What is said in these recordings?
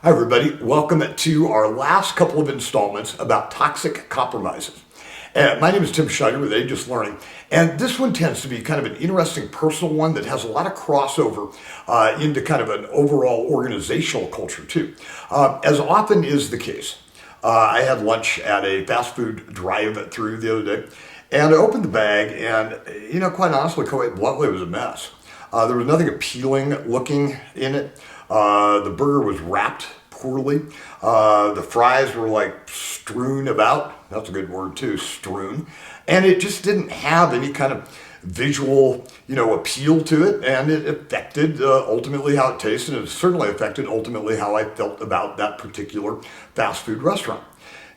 Hi everybody, welcome to our last couple of installments about toxic compromises. My name is Tim Schneider with Aegis Learning, and this one tends to be kind of an interesting personal one that has a lot of crossover into kind of an overall organizational culture too. As often is the case, I had lunch at a fast food drive-through the other day, and I opened the bag and, quite honestly, quite bluntly, it was a mess. There was nothing appealing looking in it. The burger was wrapped poorly. The fries were like strewn about. That's a good word too, strewn. And it just didn't have any kind of visual, appeal to it. And it affected ultimately how it tasted. And it certainly affected ultimately how I felt about that particular fast food restaurant.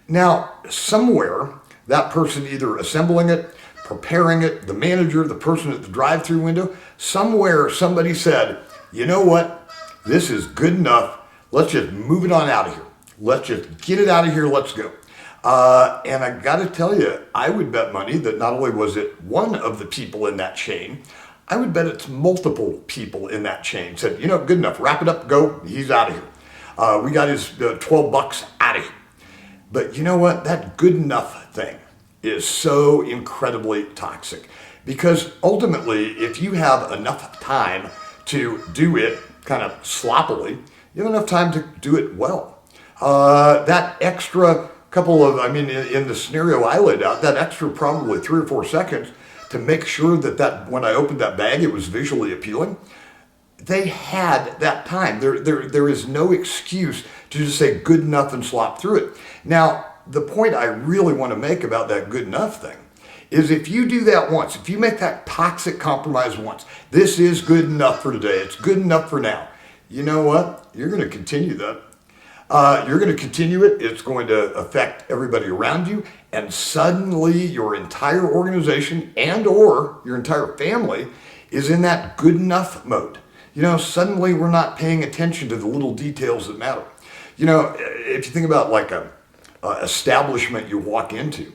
Now, somewhere, that person either assembling it, preparing it, the manager, the person at the drive-through window, somewhere somebody said, you know what, this is good enough. Let's just move it on out of here. Let's just get it out of here. Let's go. And I got to tell you, I would bet money that not only was it one of the people in that chain, I would bet it's multiple people in that chain said, good enough, wrap it up, go. He's out of here. We got his $12 out of here. But you know what? That good enough thing is so incredibly toxic, because ultimately, if you have enough time to do it kind of sloppily, you have enough time to do it well. That extra couple of, in the scenario I laid out, that extra probably 3 or 4 seconds to make sure that when I opened that bag, it was visually appealing. They had that time. There is no excuse to just say good enough and slop through it. Now, the point I really want to make about that good enough thing is if you do that once, if you make that toxic compromise once, this is good enough for today, it's good enough for now, you know what? You're going to continue that. You're going to continue it. It's going to affect everybody around you. And suddenly your entire organization and or your entire family is in that good enough mode. Suddenly we're not paying attention to the little details that matter. If you think about like a establishment you walk into,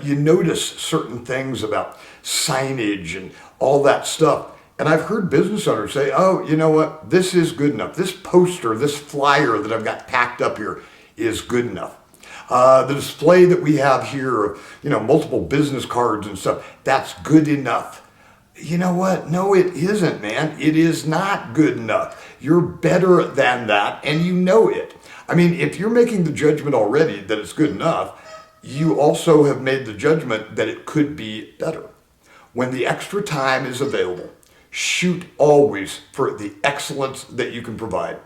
you notice certain things about signage and all that stuff. And I've heard business owners say, oh, you know what, this is good enough. This poster, this flyer that I've got packed up here is good enough. The display that we have here, multiple business cards and stuff, that's good enough. You know what? No, it isn't, man. It is not good enough. You're better than that, and you know it. If you're making the judgment already that it's good enough, you also have made the judgment that it could be better. When the extra time is available, shoot always for the excellence that you can provide.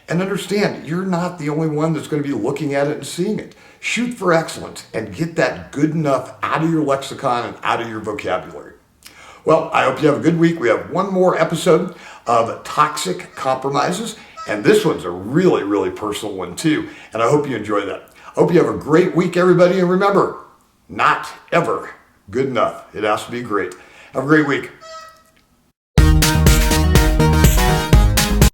And understand, you're not the only one that's going to be looking at it and seeing it. Shoot for excellence and get that good enough out of your lexicon and out of your vocabulary. Well, I hope you have a good week. We have one more episode of Toxic Compromises, and this one's a really, really personal one too, and I hope you enjoy that. Hope you have a great week, everybody, and remember, not ever good enough. It has to be great. Have a great week.